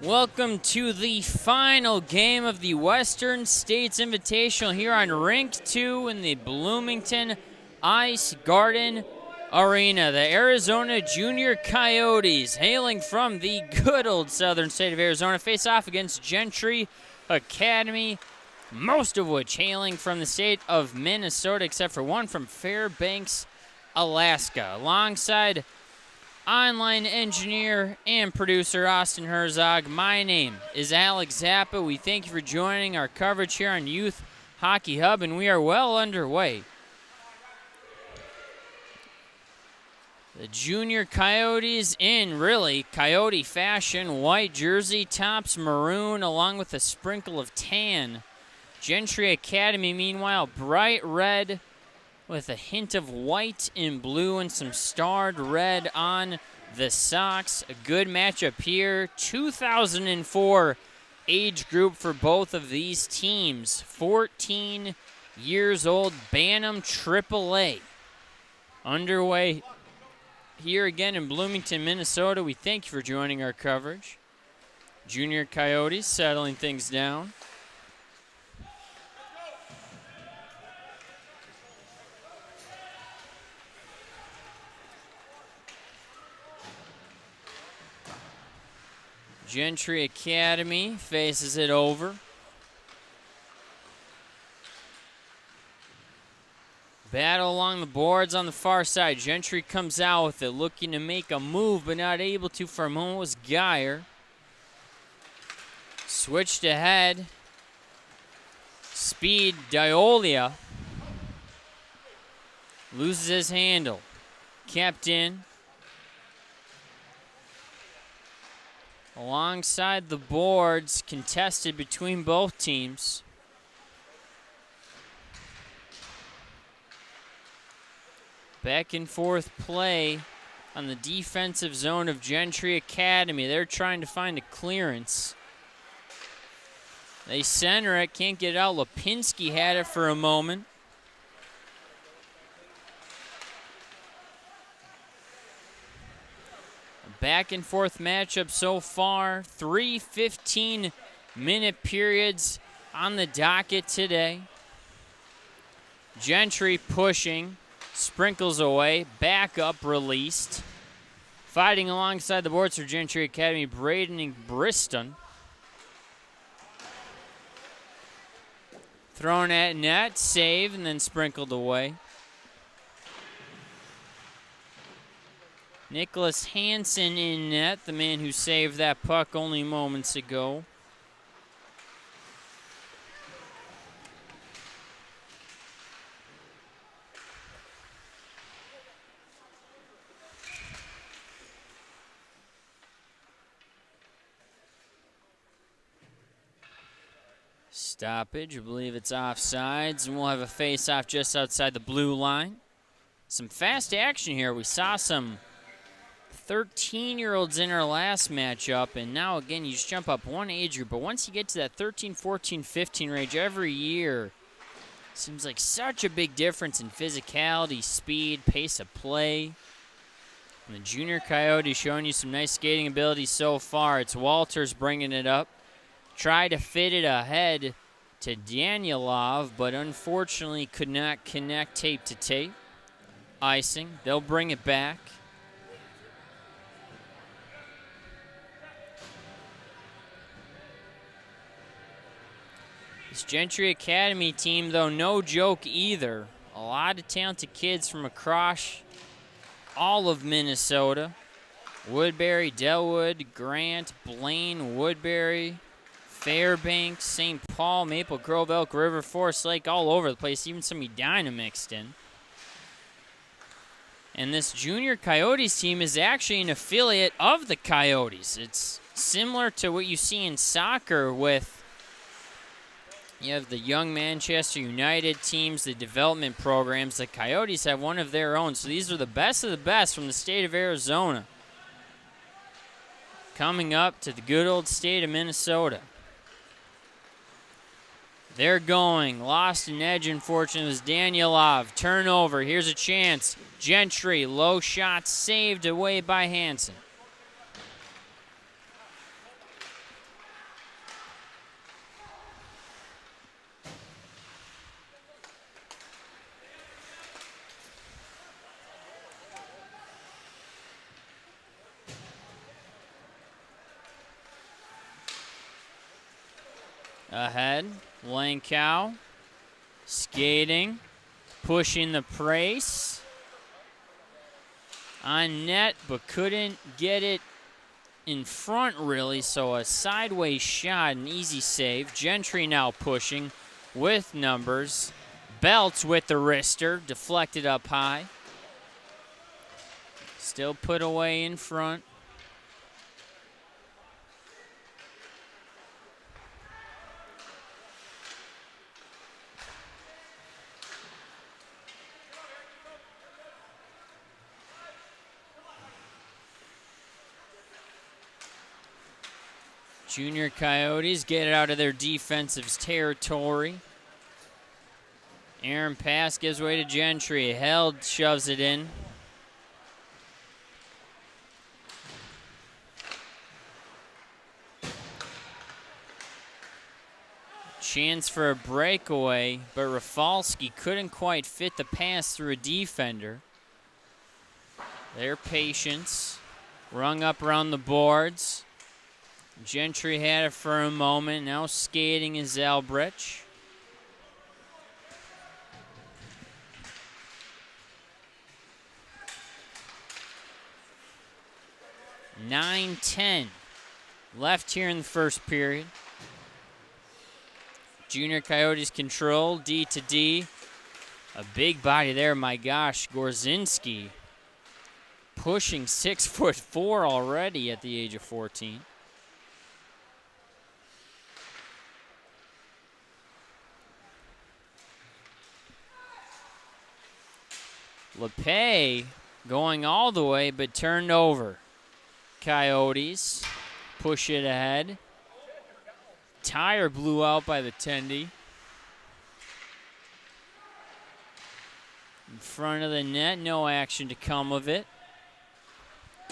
Welcome to the final game of the Western States Invitational here on Rink 2 in the Bloomington Ice Garden Arena. The Arizona Junior Coyotes, hailing from the good old southern state of Arizona, face off against Gentry Academy, most of which hailing from the state of Minnesota, except for one from Fairbanks, Alaska. Alongside online engineer and producer Austin Herzog, my name is Alex Zappa. We thank you for joining our coverage here on Youth Hockey Hub, and we are well underway. The Junior Coyotes in really Coyote fashion, white jersey, tops maroon, along with a sprinkle of tan. Gentry Academy, meanwhile, bright red with a hint of white and blue and some starred red on the socks. A good matchup here. 2004 age group for both of these teams. 14 years old, Bantam AAA. Underway here again in Bloomington, Minnesota. We thank you for joining our coverage. Junior Coyotes settling things down. Gentry Academy faces it over. Battle along the boards on the far side. Gentry comes out with it, looking to make a move, but not able to for a moment was Geyer. Switched ahead. Speed, Diolia. Loses his handle. Kept in. Alongside the boards, contested between both teams. Back and forth play on the defensive zone of Gentry Academy. They're trying to find a clearance. They center it, can't get it out. Lipinski had it for a moment. Back and forth matchup so far. 3 15-minute periods on the docket today. Gentry pushing, sprinkles away, back up, released. Fighting alongside the boards for Gentry Academy, Braden and Briston. Thrown at net, save, and then sprinkled away. Nicholas Hansen in net, the man who saved that puck only moments ago. Stoppage, I believe it's offsides, and we'll have a face-off just outside the blue line. Some fast action here. We saw some 13-year-olds in our last matchup, and now again you just jump up one age group, but once you get to that 13, 14, 15 range every year, seems like such a big difference in physicality, speed, pace of play. And the Junior Coyotes showing you some nice skating ability so far. It's Walters bringing it up. Tried to fit it ahead to Danielov, but unfortunately could not connect tape to tape. Icing, they'll bring it back. This Gentry Academy team, though, no joke either. A lot of talented kids from across all of Minnesota. Woodbury, Delwood, Grant, Blaine, Woodbury, Fairbanks, St. Paul, Maple Grove, Elk River, Forest Lake, all over the place. Even some Edina mixed in. And this Junior Coyotes team is actually an affiliate of the Coyotes. It's similar to what you see in soccer with you have the young Manchester United teams, the development programs. The Coyotes have one of their own. So these are the best of the best from the state of Arizona, coming up to the good old state of Minnesota. They're going. Lost an edge, unfortunately. It was Danielov. Turnover. Here's a chance. Gentry. Low shot saved away by Hansen. Ahead, Lankow, skating, pushing the brace. On net, but couldn't get it in front really, so a sideways shot, an easy save. Gentry now pushing with numbers. Belts with the wrister, deflected up high. Still put away in front. Junior Coyotes get it out of their defensive territory. Aaron pass gives way to Gentry. Held, shoves it in. Chance for a breakaway, but Rafalski couldn't quite fit the pass through a defender. Their patience rung up around the boards. Gentry had it for a moment. Now skating is Albrecht. (9:10) left here in the first period. Junior Coyotes control, D to D. A big body there, my gosh. Gorzinski pushing 6'4" already at the age of 14. LePay going all the way, but turned over. Coyotes push it ahead. Tire blew out by the tendy. In front of the net, no action to come of it.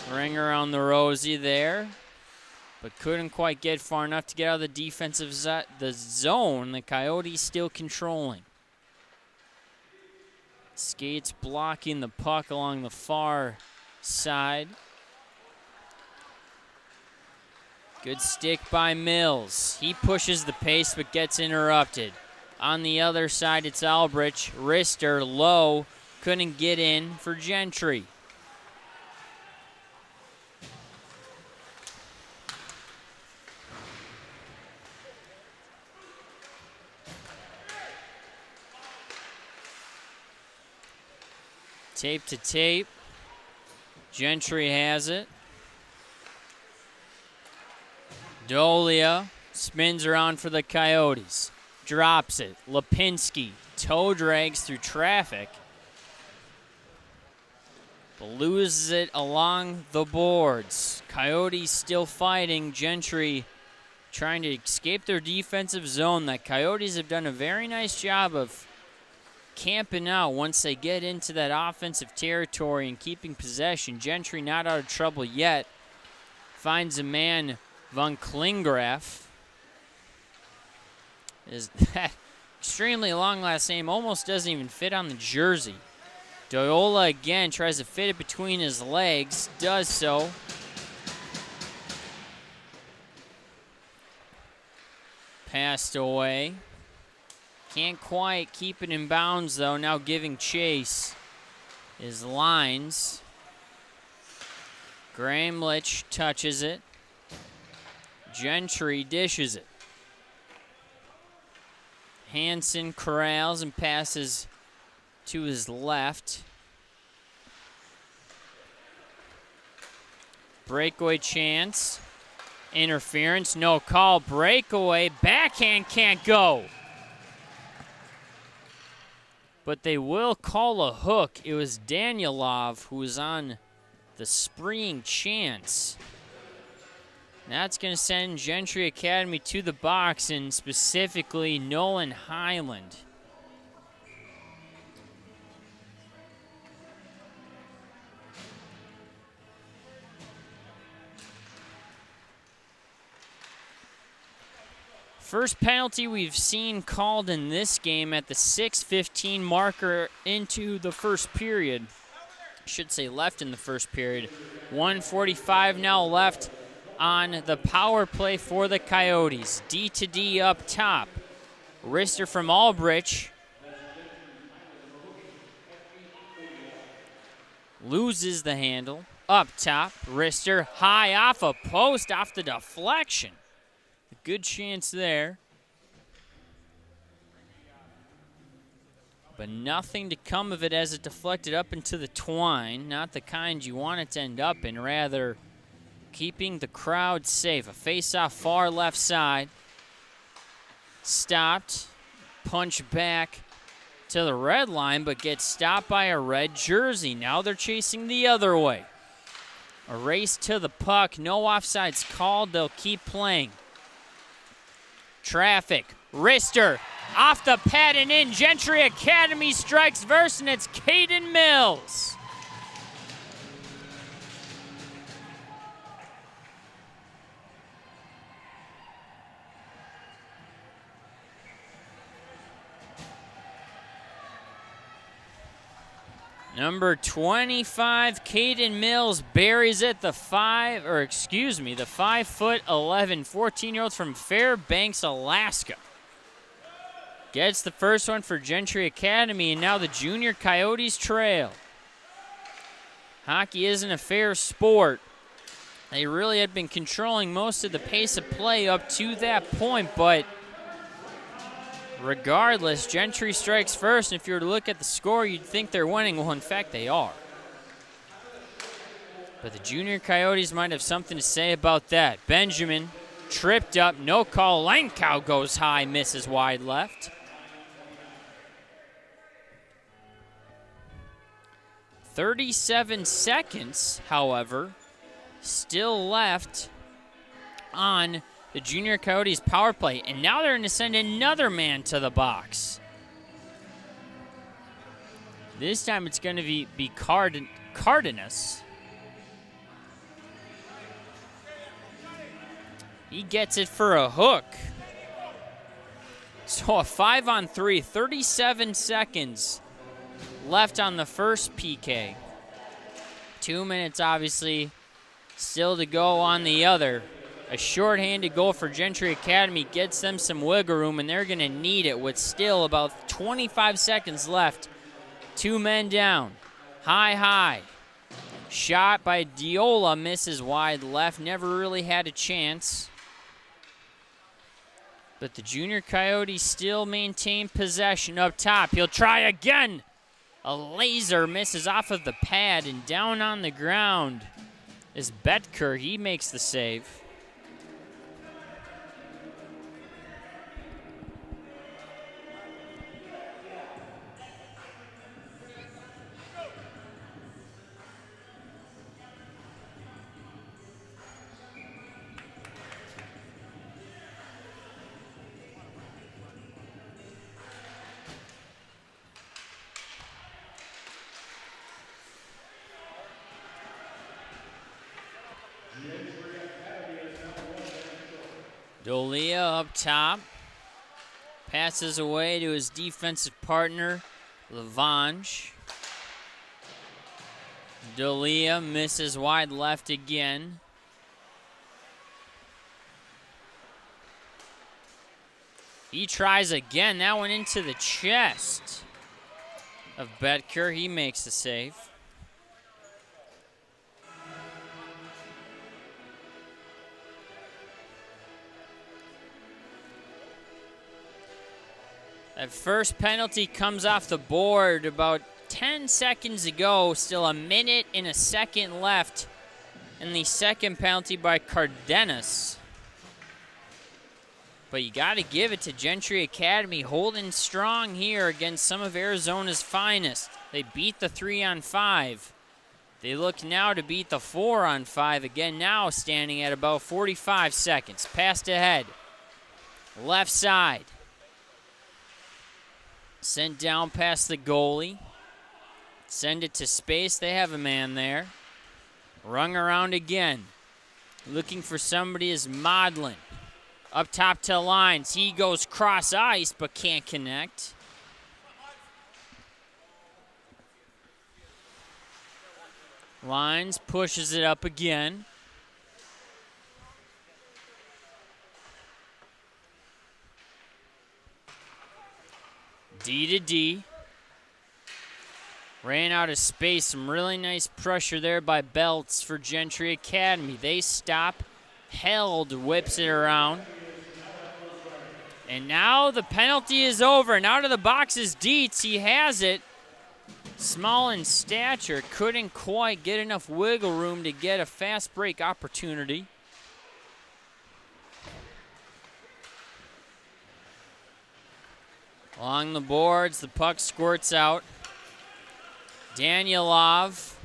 Ring around the rosy there, but couldn't quite get far enough to get out of the defensive zone. The Coyotes still controlling. Skates blocking the puck along the far side. Good stick by Mills. He pushes the pace but gets interrupted. On the other side, it's Albrecht. Wrister low, couldn't get in for Gentry. Tape to tape. Gentry has it. Dolia spins around for the Coyotes. Drops it. Lipinski toe drags through traffic. But loses it along the boards. Coyotes still fighting. Gentry trying to escape their defensive zone. The Coyotes have done a very nice job of camping out once they get into that offensive territory and keeping possession. Gentry not out of trouble yet. Finds a man, Von Klingraf. Is that extremely long last name? Almost doesn't even fit on the jersey. Doyola again tries to fit it between his legs. Does so. Passed away. Can't quite keep it in bounds, though. Now giving chase is Lines. Gramlich touches it. Gentry dishes it. Hansen corrals and passes to his left. Breakaway chance. Interference, no call. Breakaway, backhand can't go. But they will call a hook. It was Danielov who was on the spreeing chance. That's going to send Gentry Academy to the box, and specifically Nolan Highland. First penalty we've seen called in this game at the 6:15 marker into the first period. I should say left in the first period. 1:45 now left on the power play for the Coyotes. D to D up top. Wrister from Albridge. Loses the handle. Up top, Wrister high off a post, off the deflection. A good chance there. But nothing to come of it as it deflected up into the twine. Not the kind you want it to end up in, rather keeping the crowd safe. A face-off far left side. Stopped, punch back to the red line, but gets stopped by a red jersey. Now they're chasing the other way. A race to the puck. No offsides called. They'll keep playing. Traffic. Wrister off the pad and in. Gentry Academy strikes first, and it's Caden Mills. Number 25, Caden Mills buries it. The 5'11", 14-year-old from Fairbanks, Alaska. Gets the first one for Gentry Academy, and now the junior Coyotes trail. Hockey isn't a fair sport. They really had been controlling most of the pace of play up to that point, but regardless, Gentry strikes first, and if you were to look at the score, you'd think they're winning. Well, in fact, they are. But the junior Coyotes might have something to say about that. Benjamin tripped up, no call. Langkow goes high, misses wide left. 37 seconds, however, still left on the junior Coyotes power play, and now they're going to send another man to the box. This time it's going to be Cardenas. He gets it for a hook. So a 5-on-3, 37 seconds left on the first PK. 2 minutes, obviously, still to go on the other. A shorthanded goal for Gentry Academy gets them some wiggle room, and they're going to need it with still about 25 seconds left. 2 men down. High. Shot by Diola, misses wide left. Never really had a chance. But the junior Coyotes still maintain possession up top. He'll try again. A laser misses off of the pad, and down on the ground is Betker. He makes the save. Dolia up top. Passes away to his defensive partner, Lavange. Dolia misses wide left again. He tries again. That one into the chest of Betker. He makes the save. That first penalty comes off the board about 10 seconds ago. Still a minute and a second left. And the second penalty by Cardenas. But you got to give it to Gentry Academy, holding strong here against some of Arizona's finest. They beat the 3-on-5. They look now to beat the 4-on-5. Again, now standing at about 45 seconds. Passed ahead. Left side. Sent down past the goalie. Send it to space. They have a man there. Rung around again. Looking for somebody is Modlin. Up top to Lines. He goes cross ice but can't connect. Lines pushes it up again. D to D. Ran out of space. Some really nice pressure there by Belts for Gentry Academy. They stop. Held whips it around. And now the penalty is over. And out of the box is Dietz. He has it. Small in stature. Couldn't quite get enough wiggle room to get a fast break opportunity. Along the boards, the puck squirts out. Danielov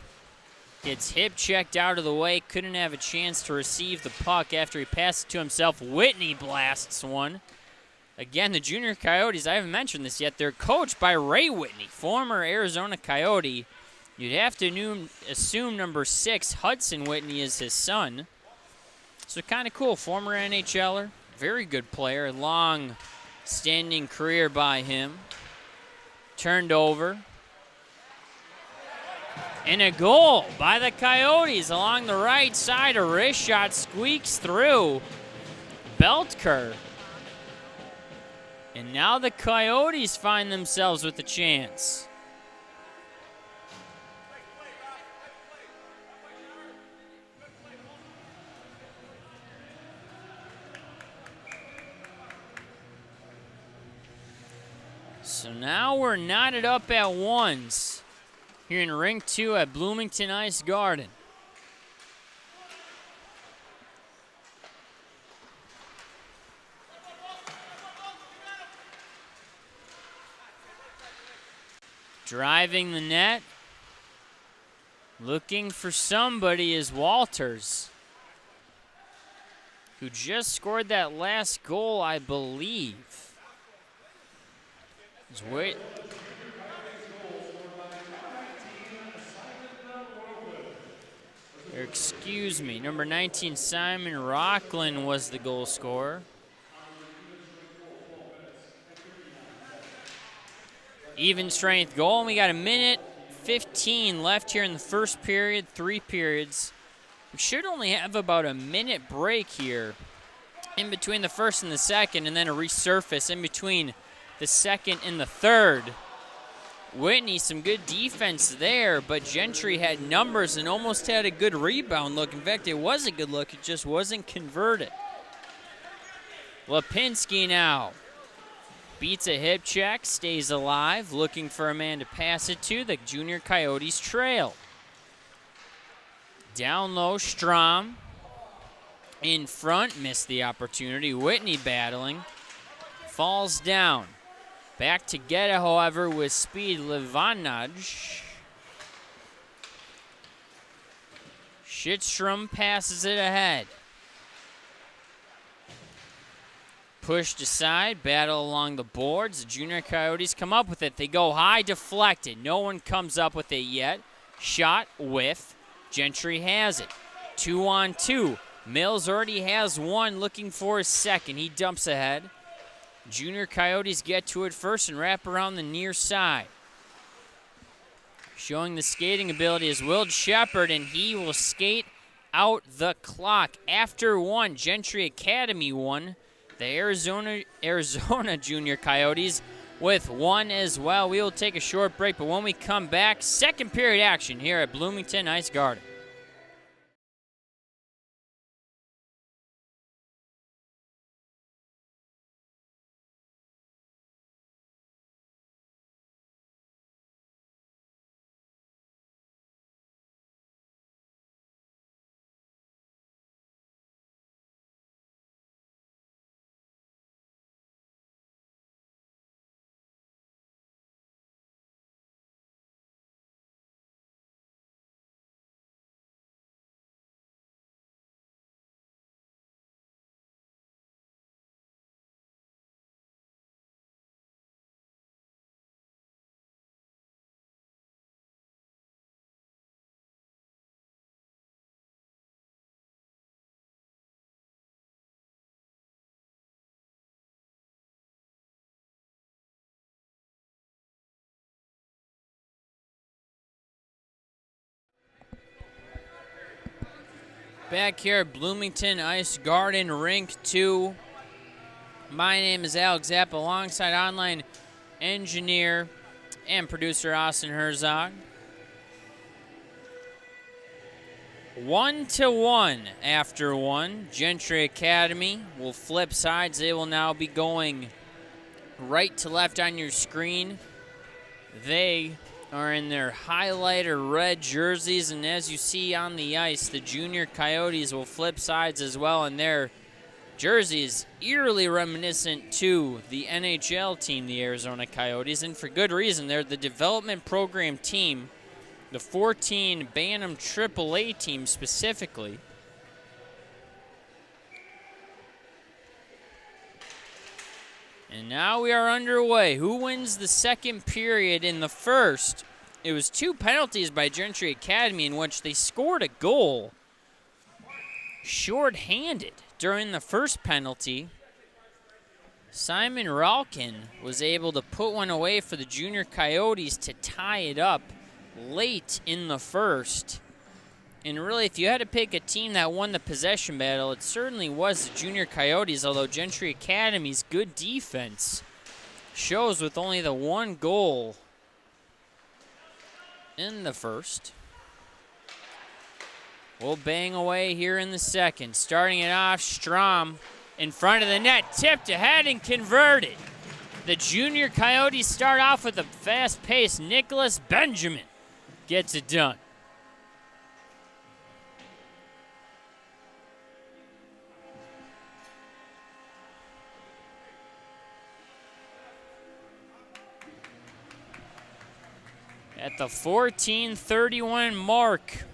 gets hip checked out of the way. Couldn't have a chance to receive the puck after he passed it to himself. Whitney blasts one. Again, the Junior Coyotes, I haven't mentioned this yet, they're coached by Ray Whitney, former Arizona Coyote. You'd have to assume number 6, Hudson Whitney, is his son. So kind of cool, former NHLer, very good player, long standing career by him. Turned over. And a goal by the Coyotes along the right side. A wrist shot squeaks through Beltker. And now the Coyotes find themselves with a chance. So now we're knotted up at ones here in Ring 2 at Bloomington Ice Garden. Driving the net, looking for somebody is Walters, who just scored that last goal, I believe. Excuse me, number 19, Simon Rockland was the goal scorer. Even strength goal, and we got a minute 15 left here in the first period, 3 periods. We should only have about a minute break here in between the first and the second, and then a resurface in between the second and the third. Whitney, some good defense there, but Gentry had numbers and almost had a good rebound look. In fact, it was a good look, it just wasn't converted. Lipinski now beats a hip check, stays alive, looking for a man to pass it to. The Junior Coyotes trail. Down low, Strom. In front, missed the opportunity. Whitney battling. Falls down. Back to get it, however, with speed, Livanaj. Schittstrom passes it ahead. Pushed aside, battle along the boards. The Junior Coyotes come up with it. They go high, deflected. No one comes up with it yet. Shot, whiff. Gentry has it. 2-on-2. Mills already has one, looking for his second. He dumps ahead. Junior Coyotes get to it first and wrap around the near side. Showing the skating ability is Will Shepard, and he will skate out the clock. After one, Gentry Academy won. The Arizona Junior Coyotes with one as well. We will take a short break, but when we come back, second period action here at Bloomington Ice Garden. Back here at Bloomington Ice Garden, Rink 2. My name is Alex Zapp, alongside online engineer, and producer Austin Herzog. 1-1 after one. Gentry Academy will flip sides. They will now be going right to left on your screen. They are in their highlighter red jerseys, and as you see on the ice, the Junior Coyotes will flip sides as well, and their jerseys eerily reminiscent to the NHL team, the Arizona Coyotes, and for good reason. They're the development program team, the 14 Bantam AAA team specifically. And now we are underway. Who wins the second period? In the first, it was 2 penalties by Gentry Academy in which they scored a goal shorthanded. During the first penalty, Simon Ralkin was able to put one away for the Junior Coyotes to tie it up late in the first. And really, if you had to pick a team that won the possession battle, it certainly was the Junior Coyotes, although Gentry Academy's good defense shows with only the 1 goal in the first. We'll bang away here in the second. Starting it off, Strom in front of the net, tipped ahead and converted. The Junior Coyotes start off with a fast pace. Nicholas Benjamin gets it done. At the 14:31 mark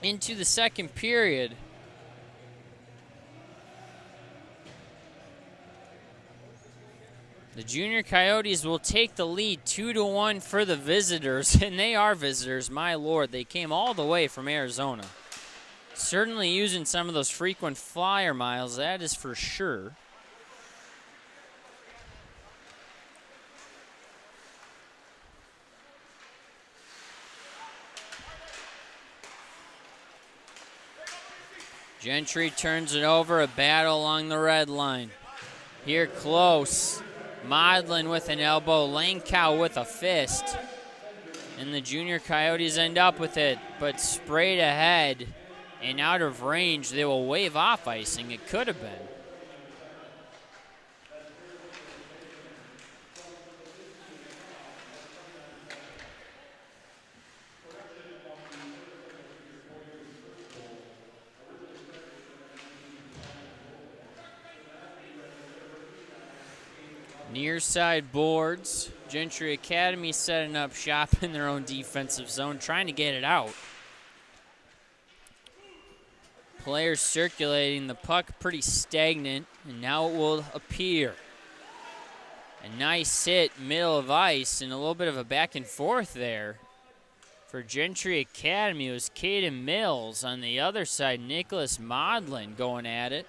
into the second period, the Junior Coyotes will take the lead 2-1 for the visitors, and they are visitors, my lord. They came all the way from Arizona. Certainly using some of those frequent flyer miles, that is for sure. Gentry turns it over, a battle along the red line. Here close, Maudlin with an elbow, Langkow with a fist. And the Junior Coyotes end up with it, but sprayed ahead and out of range. They will wave off icing. It could have been. Near side boards. Gentry Academy setting up shop in their own defensive zone, trying to get it out. Players circulating the puck pretty stagnant, and now it will appear. A nice hit, middle of ice, and a little bit of a back and forth there. For Gentry Academy, it was Caden Mills. On the other side, Nicholas Maudlin going at it.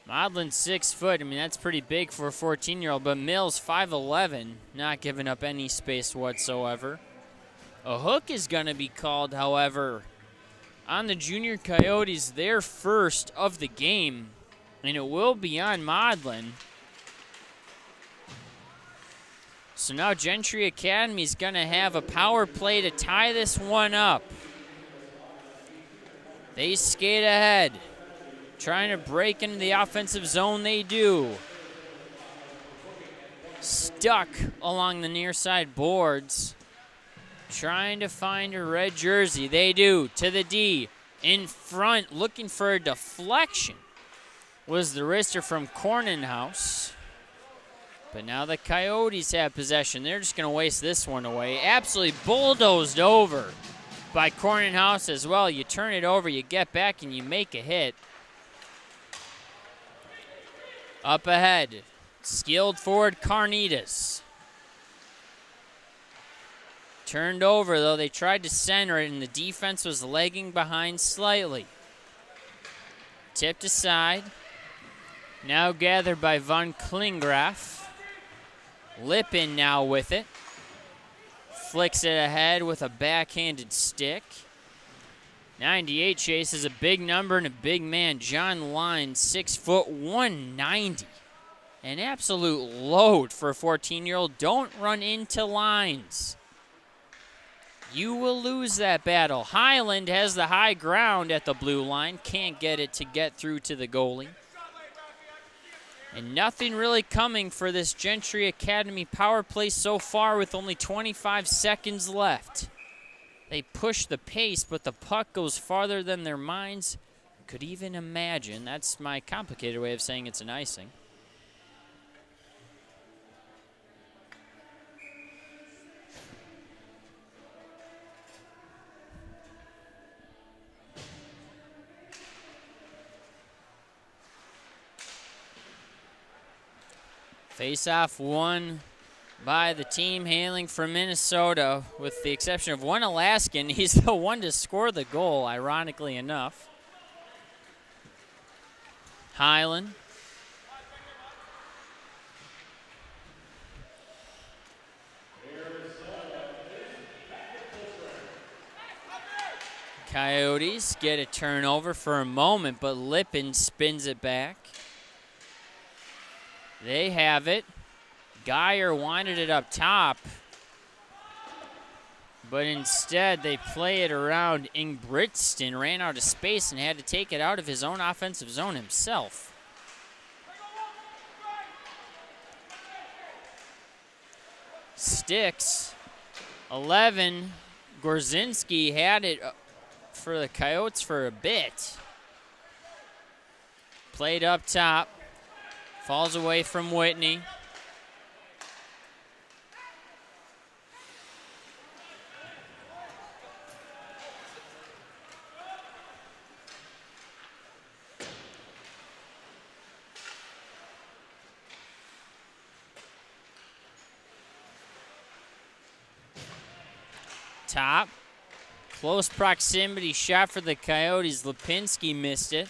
Maudlin's 6 foot. I mean, that's pretty big for a 14-year-old, but Mills 5'11", not giving up any space whatsoever. A hook is going to be called, however, on the Junior Coyotes, their first of the game, and it will be on Maudlin. So now Gentry Academy is going to have a power play to tie this one up. They skate ahead. Trying to break into the offensive zone, they do. Stuck along the near side boards. Trying to find a red jersey, they do. To the D, in front, looking for a deflection. Was the wrister from Cornenhouse. But now the Coyotes have possession. They're just going to waste this one away. Absolutely bulldozed over by Cornenhouse as well. You turn it over, you get back, and you make a hit. Up ahead, skilled forward Carnitas. Turned over, though. They tried to center it, and the defense was lagging behind slightly. Tipped aside. Now gathered by Von Klingraf. Lippin now with it. Flicks it ahead with a backhanded stick. 98 chases a big number and a big man. John Line, 6 foot, 190. An absolute load for a 14-year-old. Don't run into lines. You will lose that battle. Highland has the high ground at the blue line. Can't get it to get through to the goalie. And nothing really coming for this Gentry Academy power play so far with only 25 seconds left. They push the pace, but the puck goes farther than their minds could even imagine. That's my complicated way of saying it's an icing. Face-off won by the team hailing from Minnesota, with the exception of one Alaskan. He's the one to score the goal, ironically enough. Highland. Coyotes get a turnover for a moment, but Lippin spins it back. They have it. Geyer wanted it up top, but instead they play it around. Ingebrigtsen ran out of space and had to take it out of his own offensive zone himself. Sticks, 11. Gorzinski had it for the Coyotes for a bit. Played up top. Falls away from Whitney. Top. Close proximity shot for the Coyotes. Lipinski missed it.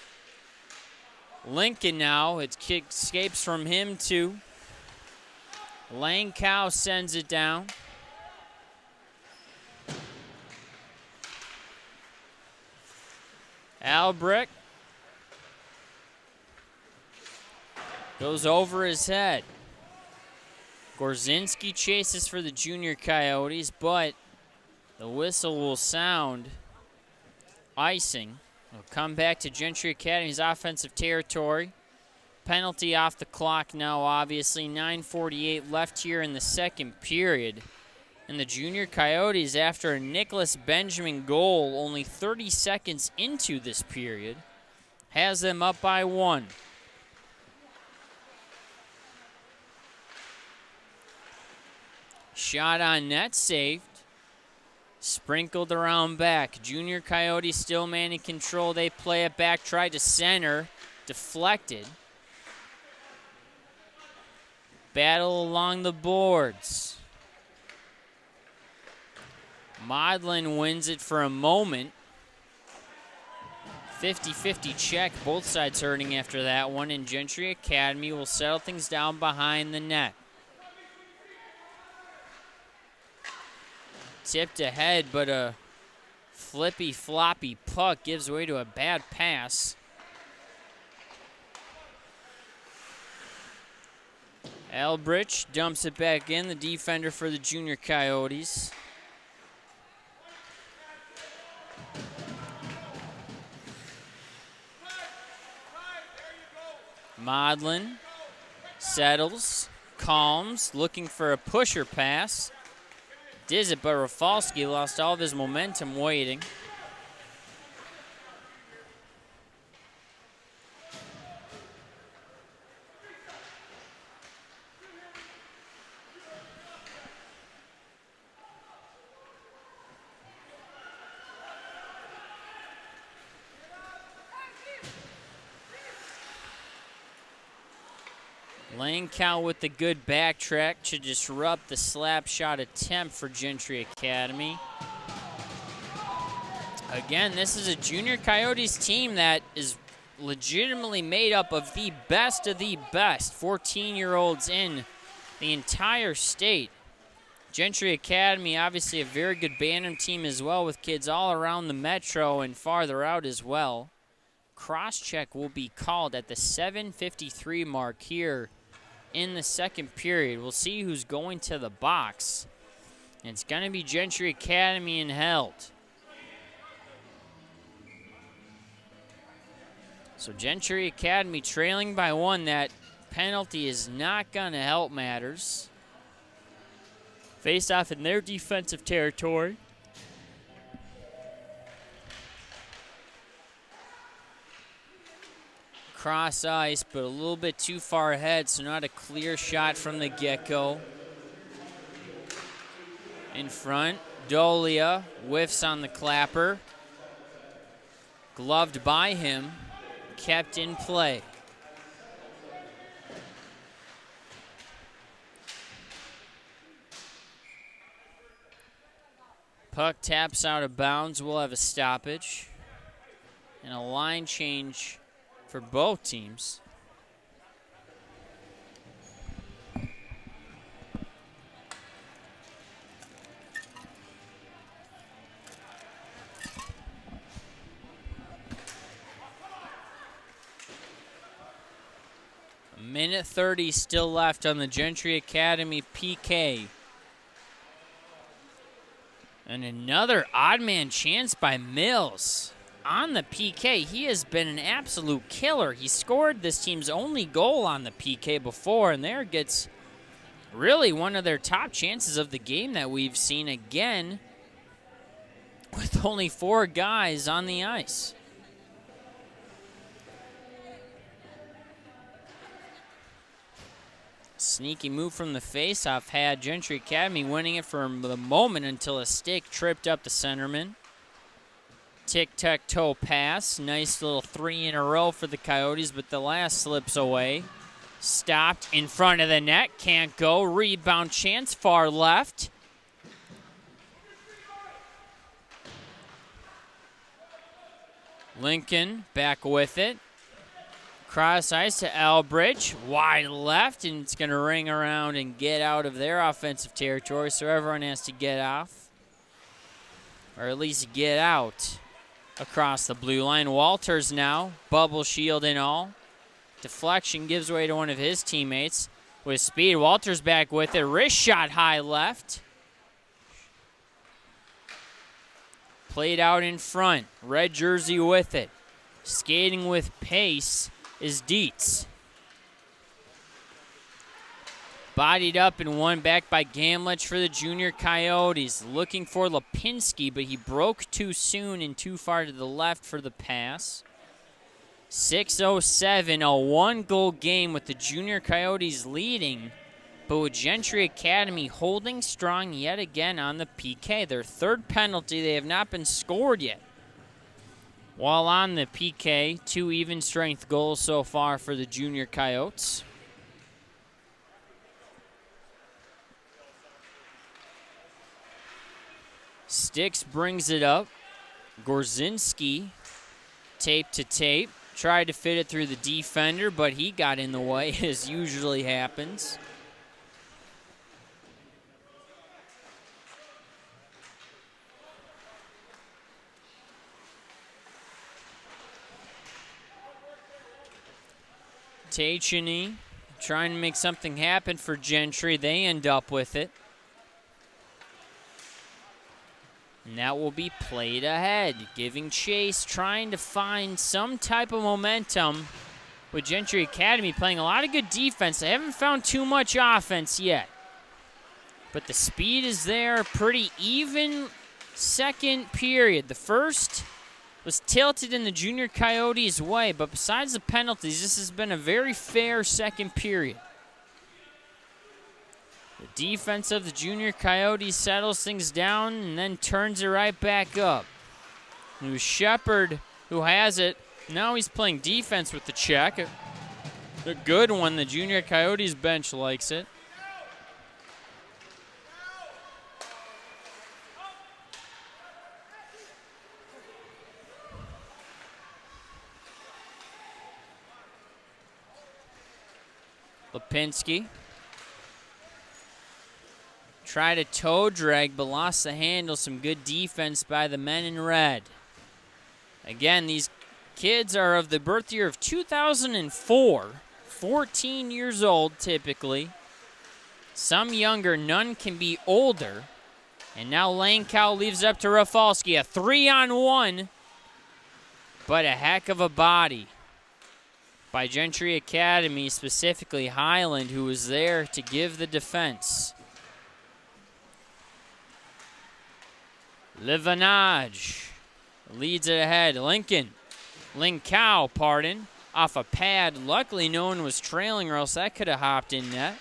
Lincoln now, it escapes from him too. Langkow sends it down. Albrecht goes over his head. Gorzinski chases for the junior Coyotes, but the whistle will sound. Icing. We'll come back to Gentry Academy's offensive territory. Penalty off the clock now, obviously. 9:48 left here in the second period. And the junior Coyotes, after a Nicholas Benjamin goal only 30 seconds into this period, has them up by 1. Shot on net, saved. Sprinkled around back. Junior Coyotes still manning control. They play it back, tried to center, deflected. Battle along the boards. Modlin wins it for a moment. 50-50 check. Both sides hurting after that one, and Gentry Academy will settle things down behind the net. Tipped ahead, but a flippy-floppy puck gives way to a bad pass. Albrecht dumps it back in, the defender for the junior Coyotes. Modlin settles, calms, looking for a pusher pass. Does it, but Rafalski lost all of his momentum waiting. Langkow with the good backtrack to disrupt the slap shot attempt for Gentry Academy. Again, this is a junior Coyotes team that is legitimately made up of the best 14-year-olds in the entire state. Gentry Academy, obviously a very good Bantam team as well, with kids all around the metro and farther out as well. Cross-check will be called at the 7:53 mark here in the second period. We'll see who's going to the box. It's going to be Gentry Academy and held. So Gentry Academy trailing by 1. That penalty is not going to help matters. Faced off in their defensive territory. Cross ice, but a little bit too far ahead, so not a clear shot from the get-go. In front, Dolia whiffs on the clapper. Gloved by him, kept in play. Puck taps out of bounds. We'll have a stoppage. And a line change for both teams. A minute 30 still left on the Gentry Academy PK. And another odd man chance by Mills. On the PK, he has been an absolute killer. He scored this team's only goal on the PK before, and there gets really one of their top chances of the game that we've seen again with only 4 guys on the ice. Sneaky move from the faceoff had Gentry Academy winning it for the moment until a stick tripped up the centerman. Tic-tac-toe pass. Nice little 3 in a row for the Coyotes, but the last slips away. Stopped in front of the net. Can't go. Rebound chance far left. Lincoln back with it. Cross ice to Elbridge. Wide left, and it's going to ring around and get out of their offensive territory, so everyone has to get off. Or at least get out. Across the blue line. Walters now, bubble shield and all. Deflection gives way to one of his teammates. With speed, Walters back with it. Wrist shot high left. Played out in front. Red jersey with it. Skating with pace is Dietz. Bodied up and won back by Gamlich for the junior Coyotes. Looking for Lipinski, but he broke too soon and too far to the left for the pass. 6:07, a 1-goal game with the junior Coyotes leading, but with Gentry Academy holding strong yet again on the PK. Their 3rd penalty, they have not been scored yet. While on the PK, 2 even-strength goals so far for the junior Coyotes. Sticks brings it up. Gorzinski, tape to tape. Tried to fit it through the defender, but he got in the way, as usually happens. Tacheny trying to make something happen for Gentry. They end up with it. And that will be played ahead, giving chase, trying to find some type of momentum with Gentry Academy playing a lot of good defense. They haven't found too much offense yet. But the speed is there, pretty even second period. The first was tilted in the junior Coyotes' way, but besides the penalties, this has been a very fair second period. The defense of the junior Coyotes settles things down and then turns it right back up. It was Shepard who has it. Now he's playing defense with the check. A good one. The junior Coyotes bench likes it. Lipinski. Tried a toe drag, but lost the handle. Some good defense by the men in red. Again, these kids are of the birth year of 2004. 14 years old typically. Some younger, none can be older. And now Lane Cow leaves it up to Rafalski. A 3-on-1, but a heck of a body by Gentry Academy, specifically Highland, who was there to give the defense. Livanage leads it ahead. Lincow, off a pad. Luckily, no one was trailing, or else that could have hopped in net.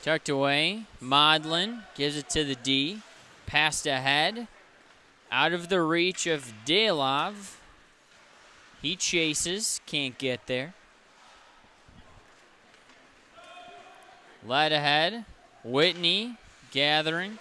Tucked away. Modlin gives it to the D. Passed ahead. Out of the reach of Delov. He chases. Can't get there. Led ahead. Whitney gathering.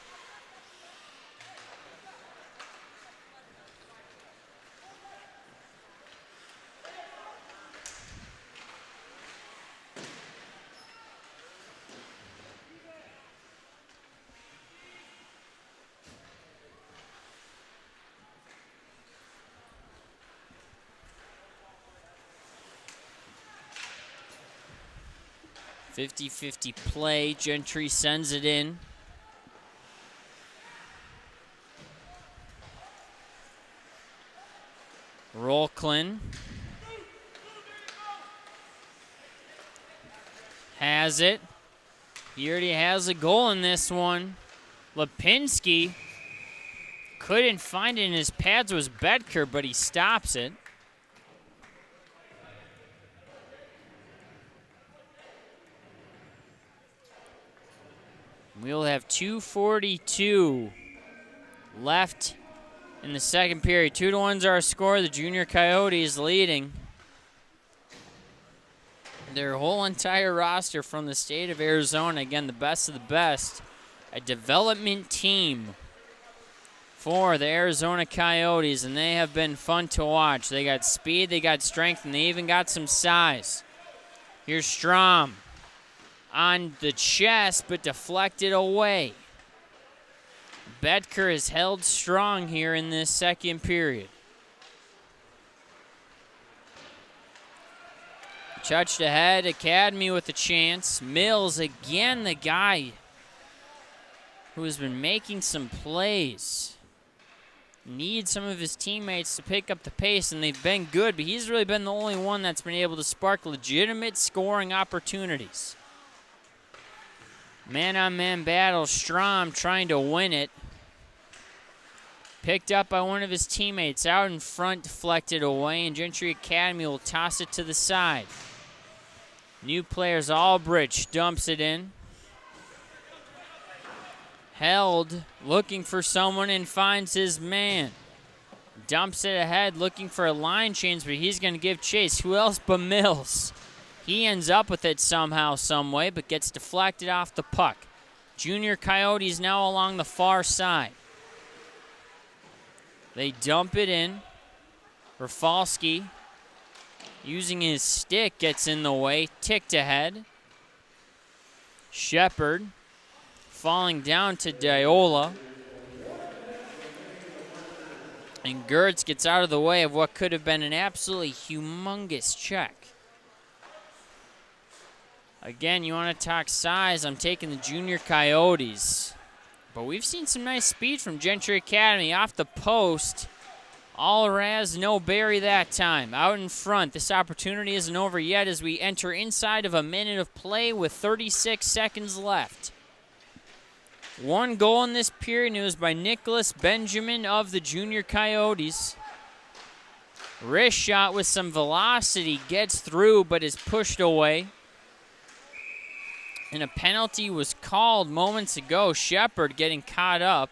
.50-50 play. Gentry sends it in. Rolklin has it. He already has a goal in this one. Lipinski couldn't find it in his pads. Was Bedker, but he stops it. We'll have 2:42 left in the second period. 2-1's our score. The Junior Coyotes leading. Their whole entire roster from the state of Arizona. Again, the best of the best. A development team for the Arizona Coyotes, and they have been fun to watch. They got speed, they got strength, and they even got some size. Here's Strom on the chest, but deflected away. Bedker is held strong here in this second period. Touched ahead, Academy with a chance. Mills, again, the guy who has been making some plays. Needs some of his teammates to pick up the pace, and they've been good, but he's really been the only one that's been able to spark legitimate scoring opportunities. Man-on-man battle, Strom trying to win it. Picked up by one of his teammates. Out in front, deflected away, and Gentry Academy will toss it to the side. New players, Albridge dumps it in. Held, looking for someone, and finds his man. Dumps it ahead, looking for a line change, but he's going to give chase. Who else but Mills? He ends up with it somehow, some way, but gets deflected off the puck. Junior Coyotes now along the far side. They dump it in. Rafalski, using his stick, gets in the way. Ticked ahead. Shepard falling down to Diola. And Gertz gets out of the way of what could have been an absolutely humongous check. Again, you want to talk size, I'm taking the Junior Coyotes. But we've seen some nice speed from Gentry Academy. Off the post, all Raz, no Barry that time. Out in front, this opportunity isn't over yet as we enter inside of a minute of play with 36 seconds left. One goal in this period, and it was by Nicholas Benjamin of the Junior Coyotes. Wrist shot with some velocity, gets through, but is pushed away. And a penalty was called moments ago. Shepard getting caught up.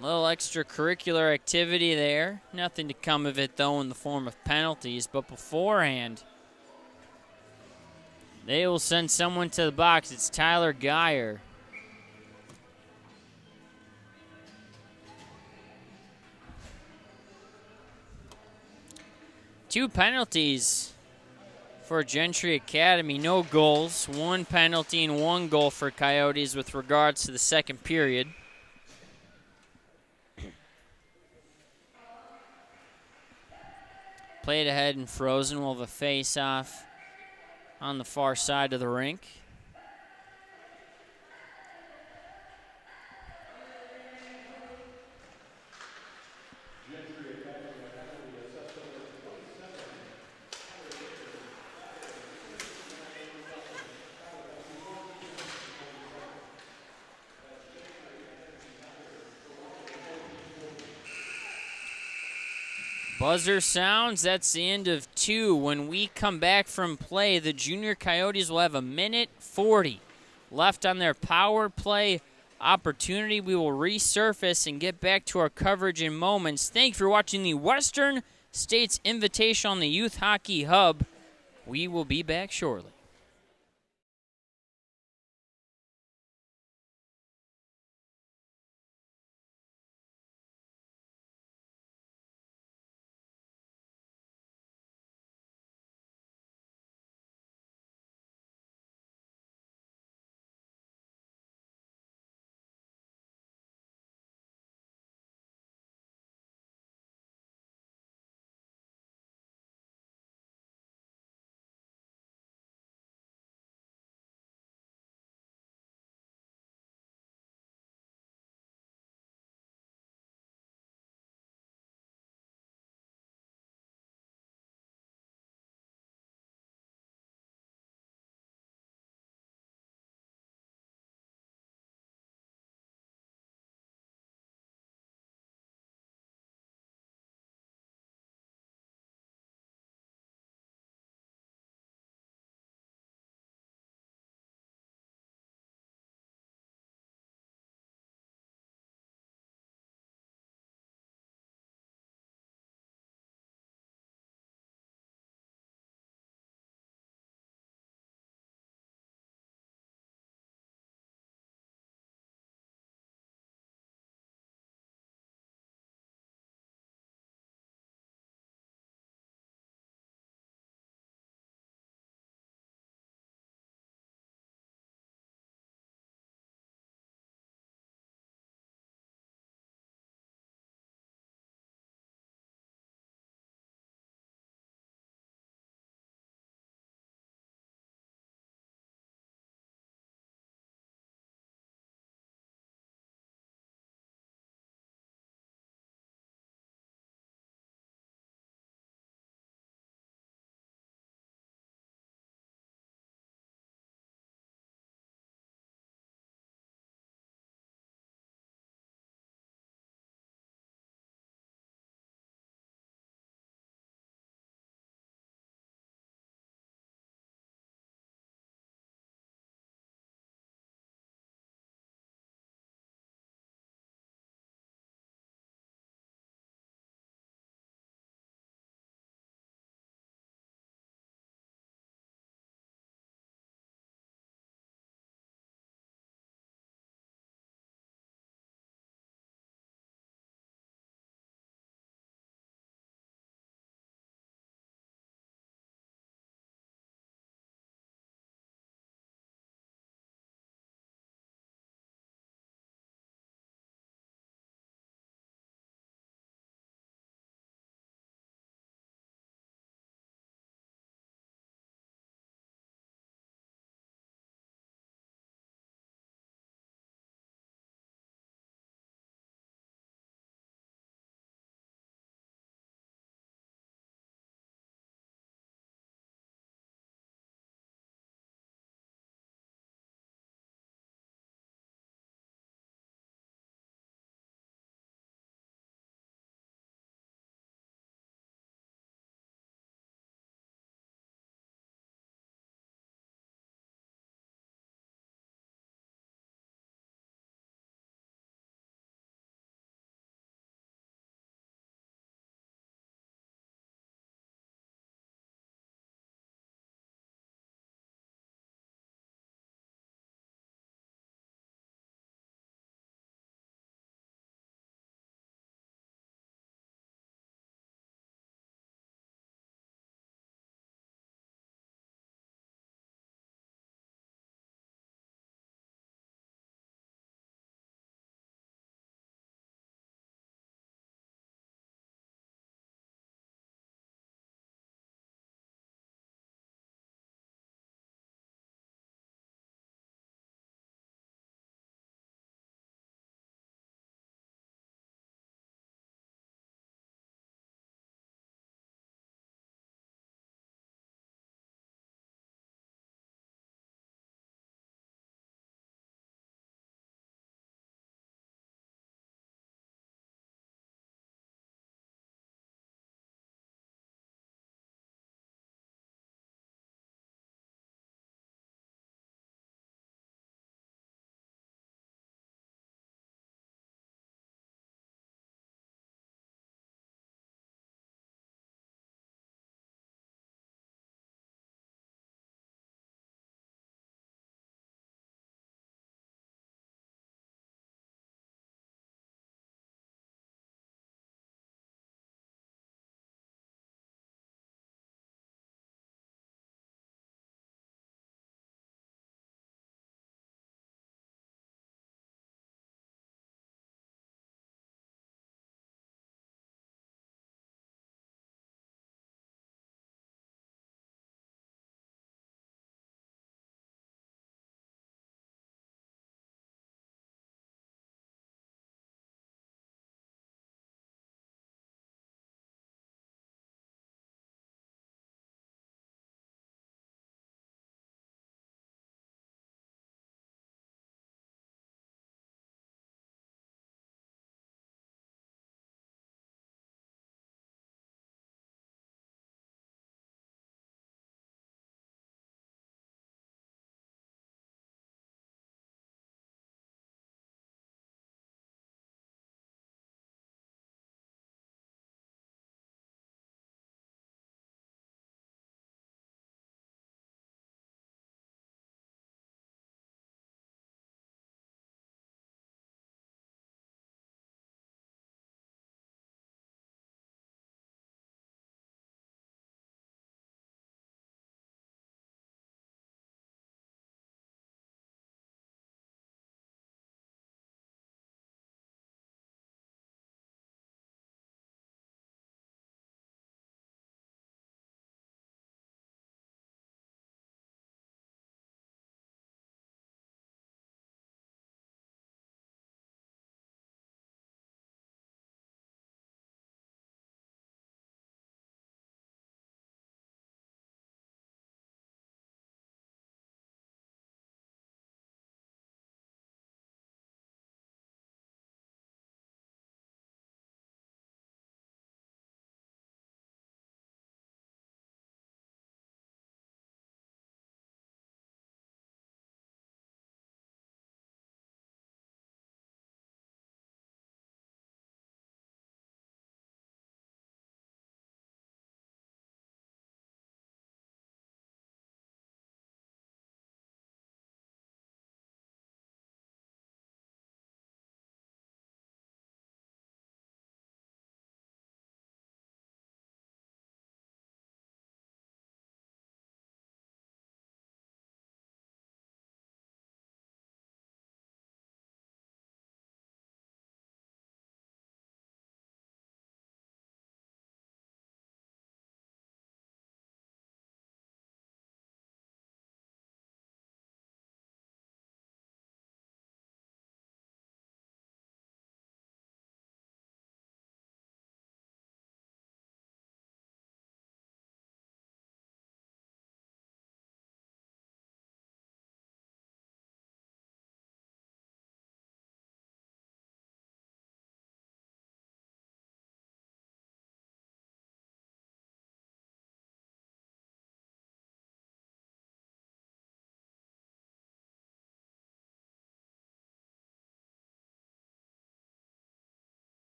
A little extracurricular activity there. Nothing to come of it, though, in the form of penalties. But beforehand, they will send someone to the box. It's Tyler Geyer. Two penalties for Gentry Academy. No goals. One penalty and one goal for Coyotes with regards to the second period. Played ahead and frozen. We'll have a face-off on the far side of the rink. Buzzer sounds. That's the end of 2. When we come back from play, the Junior Coyotes will have 1:40 left on their power play opportunity. We will resurface and get back to our coverage in moments. Thank you for watching the Western States Invitational on the Youth Hockey Hub. We will be back shortly.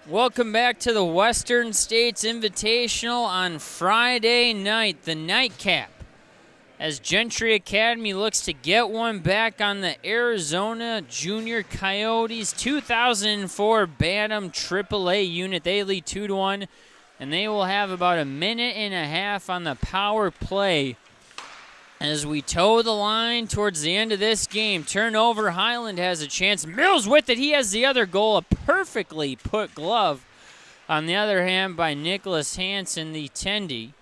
Welcome back to the Western States Invitational on Friday night, the nightcap, as Gentry Academy looks to get one back on the Arizona Junior Coyotes 2004 Bantam AAA unit. They lead 2-1, and they will have about a minute and a half on the power play as we toe the line towards the end of this game. Turnover, Highland has a chance. Mills with it. He has the other goal, a perfectly put glove on the other hand by Nicholas Hansen, the Tendy.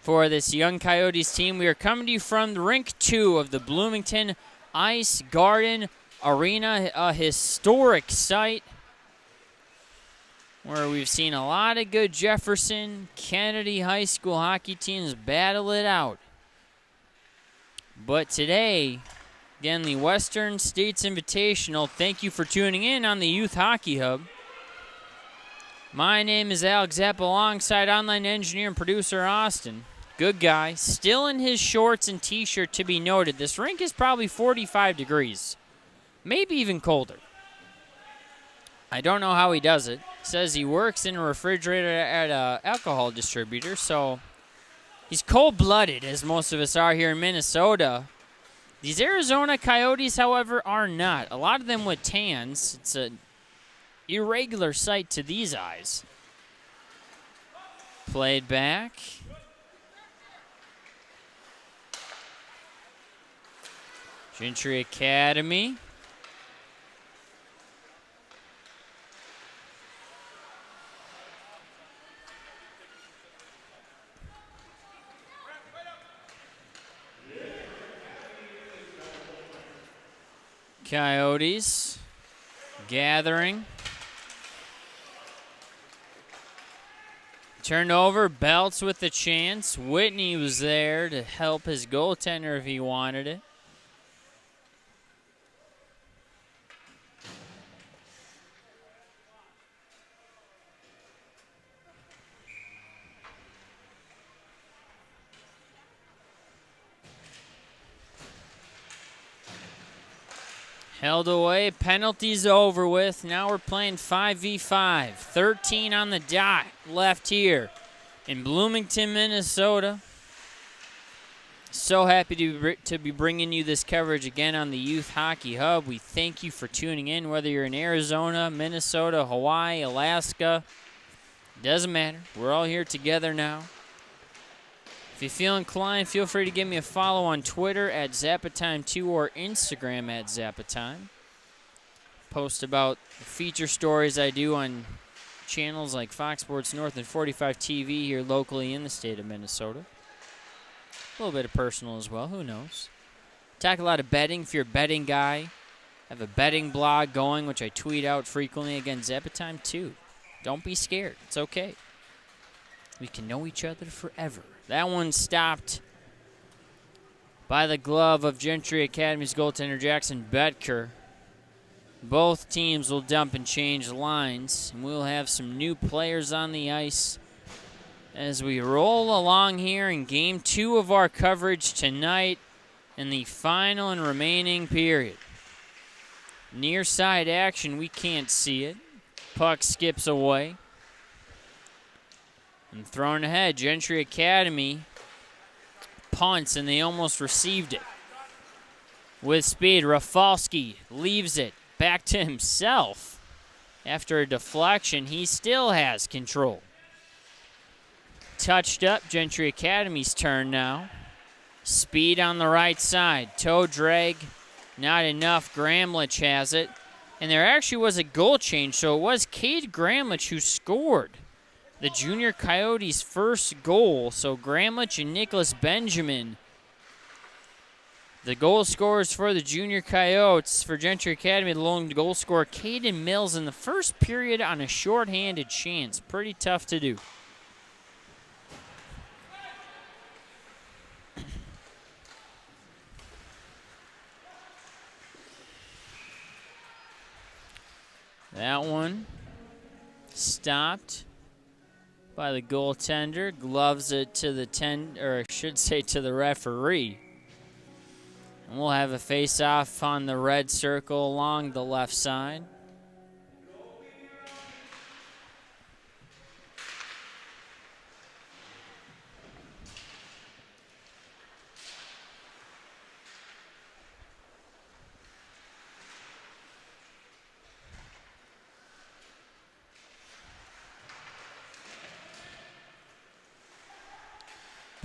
For this young Coyotes team, we are coming to you from the Rink 2 of the Bloomington Ice Garden Arena, a historic site where we've seen a lot of good Jefferson, Kennedy High School hockey teams battle it out. But today, again, the Western States Invitational. Thank you for tuning in on the Youth Hockey Hub. My name is Alex Zapp, alongside online engineer and producer Austin. Good guy, still in his shorts and t-shirt to be noted. This rink is probably 45 degrees, maybe even colder. I don't know how he does it. Says he works in a refrigerator at an alcohol distributor, so he's cold-blooded, as most of us are here in Minnesota. These Arizona Coyotes, however, are not. A lot of them with tans. It's an irregular sight to these eyes. Played back. Gentry Academy. Coyotes gathering. Turned over, Belts with the chance. Whitney was there to help his goaltender if he wanted it. Held away, penalties over with. Now we're playing 5v5. 13 on the dot left here in Bloomington, Minnesota. So happy to be bringing you this coverage again on the Youth Hockey Hub. We thank you for tuning in, whether you're in Arizona, Minnesota, Hawaii, Alaska. Doesn't matter. We're all here together now. If you feel inclined, feel free to give me a follow on Twitter at Zappatime2 or Instagram at Zappatime. Post about the feature stories I do on channels like Fox Sports North and 45 TV here locally in the state of Minnesota. A little bit of personal as well, who knows. Talk a lot of betting if you're a betting guy. I have a betting blog going, which I tweet out frequently. Again, Zappatime2. Don't be scared. It's okay. We can know each other forever. That one stopped by the glove of Gentry Academy's goaltender Jackson Betker. Both teams will dump and change lines, and we'll have some new players on the ice as we roll along here in Game 2 of our coverage tonight in the final and remaining period. Near side action, we can't see it. Puck skips away. And thrown ahead, Gentry Academy punts, and they almost received it. With speed, Rafalski leaves it back to himself. After a deflection, he still has control. Touched up, Gentry Academy's turn now. Speed on the right side. Toe drag, not enough. Gramlich has it. And there actually was a goal change, so it was Cade Gramlich who scored the Junior Coyotes' first goal. So Gramlich and Nicholas Benjamin, the goal scorers for the Junior Coyotes. For Gentry Academy, the lone goal scorer, Caden Mills, in the first period on a shorthanded chance. Pretty tough to do. That one stopped by the goaltender, gloves it to the to the referee. And we'll have a face-off on the red circle along the left side.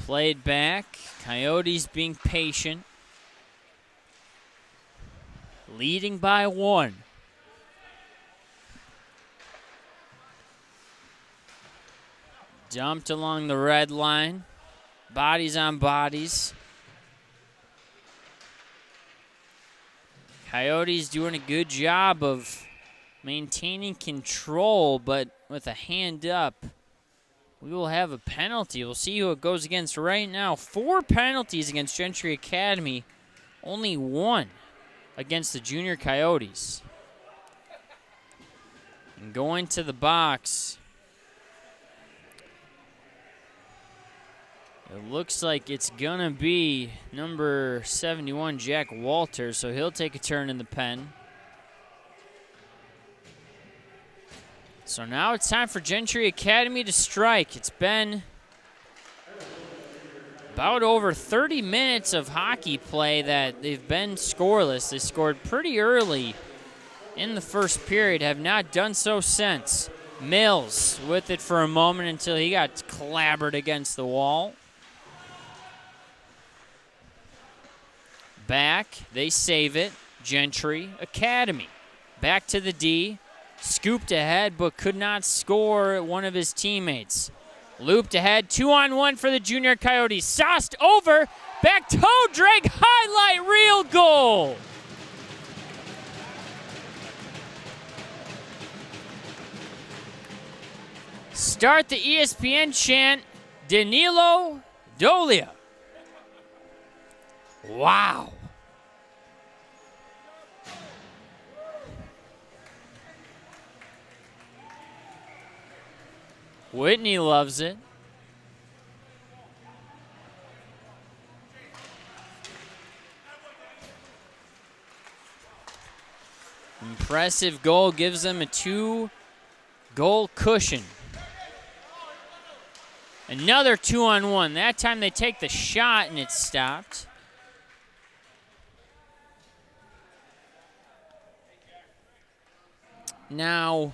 Played back. Coyotes being patient. Leading by 1. Dumped along the red line. Bodies on bodies. Coyotes doing a good job of maintaining control, but with a hand up, we will have a penalty. We'll see who it goes against right now. 4 penalties against Gentry Academy. Only 1 against the Junior Coyotes. And going to the box, it looks like it's going to be number 71, Jack Walters, so he'll take a turn in the pen. So now it's time for Gentry Academy to strike. It's been about over 30 minutes of hockey play that they've been scoreless. They scored pretty early in the first period, have not done so since. Mills with it for a moment until he got clobbered against the wall. Back, they save it. Gentry Academy. Back to the D. Scooped ahead, but could not score one of his teammates. Looped ahead, 2-on-1 for the Junior Coyotes. Sauced over, back toe drag, highlight reel goal. Start the ESPN chant, Danilo Dolia. Wow. Whitney loves it. Impressive goal, gives them a 2-goal cushion. Another 2-on-1. That time they take the shot and it's stopped. Now,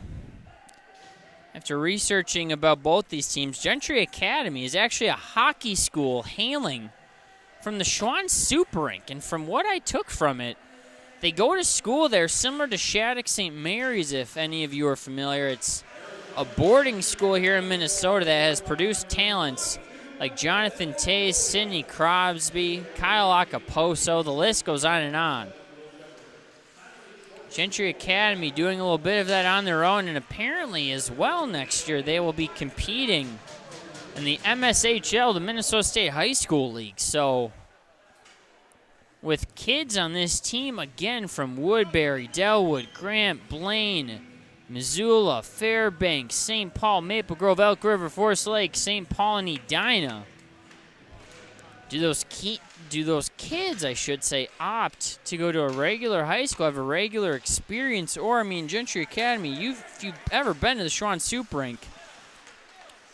after researching about both these teams, Gentry Academy is actually a hockey school hailing from the Schwann Super Rink. And from what I took from it, they go to school there similar to Shattuck St. Mary's, if any of you are familiar. It's a boarding school here in Minnesota that has produced talents like Jonathan Tays, Sidney Crosby, Kyle Acapulco. The list goes on and on. Gentry Academy doing a little bit of that on their own, and apparently as well next year they will be competing in the MSHL, the Minnesota State High School League. So with kids on this team, again, from Woodbury, Delwood, Grant, Blaine, Missoula, Fairbanks, St. Paul, Maple Grove, Elk River, Forest Lake, St. Paul, and Edina. Do those kids, I should say, opt to go to a regular high school, have a regular experience? Or, I mean, Gentry Academy, if you've ever been to the Schwann Super Rink,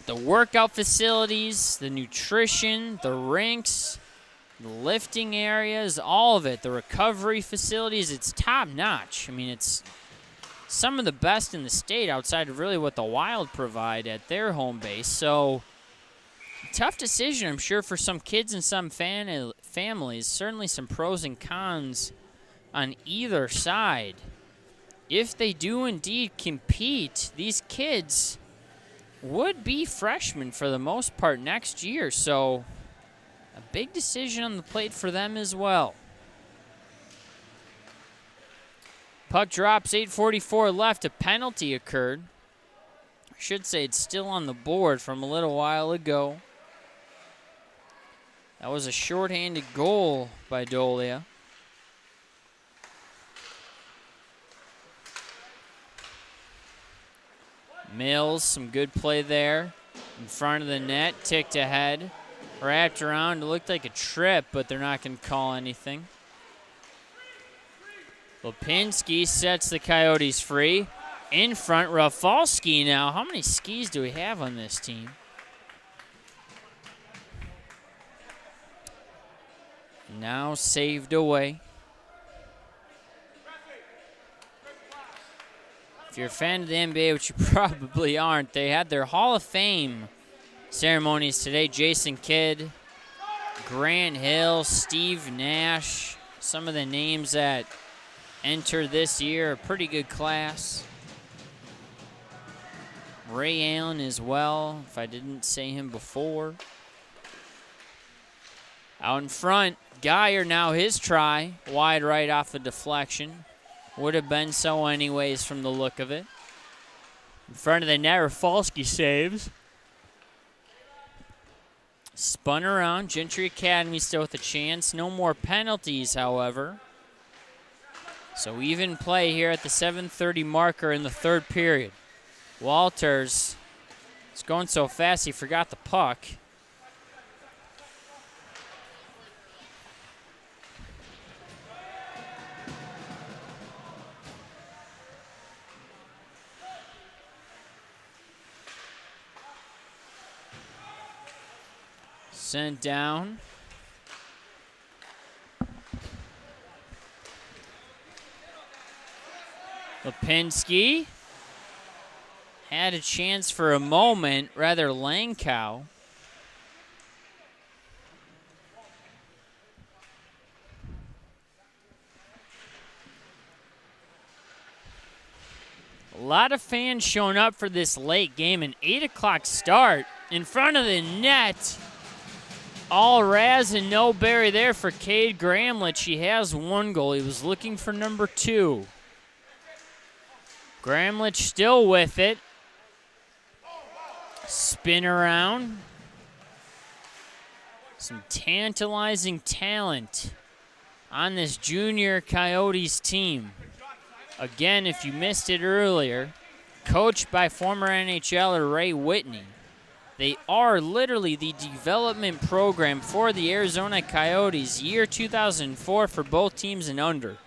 the workout facilities, the nutrition, the rinks, the lifting areas, all of it, the recovery facilities, it's top-notch. I mean, it's some of the best in the state outside of really what the Wild provide at their home base. So, tough decision, I'm sure, for some kids and some families. Certainly some pros and cons on either side. If they do indeed compete, these kids would be freshmen for the most part next year. So a big decision on the plate for them as well. Puck drops, 8:44 left. A penalty occurred. I should say it's still on the board from a little while ago. That was a shorthanded goal by Dolia. Mills, some good play there. In front of the net, ticked ahead. Wrapped around, it looked like a trip, but they're not going to call anything. Lipinski sets the Coyotes free. In front, Rafalski now. How many skis do we have on this team? Now saved away. If you're a fan of the NBA, which you probably aren't, they had their Hall of Fame ceremonies today. Jason Kidd, Grant Hill, Steve Nash, some of the names that enter this year, a pretty good class. Ray Allen as well, if I didn't say him before. Out in front, Geyer now his try, wide right off the deflection. Would have been so anyways from the look of it. In front of the net, Rafalski saves. Spun around, Gentry Academy still with a chance. No more penalties, however. So even play here at the 7:30 marker in the third period. Walters, it's going so fast he forgot the puck. Sent down. Lipinski had a chance for a moment, rather Langkow. A lot of fans showing up for this late game, an 8 o'clock start in front of the net. All Raz and no Barry there for Cade Gramlich. He has one goal. He was looking for number 2. Gramlich still with it. Spin around. Some tantalizing talent on this junior Coyotes team. Again, if you missed it earlier, coached by former NHLer Ray Whitney. They are literally the development program for the Arizona Coyotes, year 2004 for both teams and under.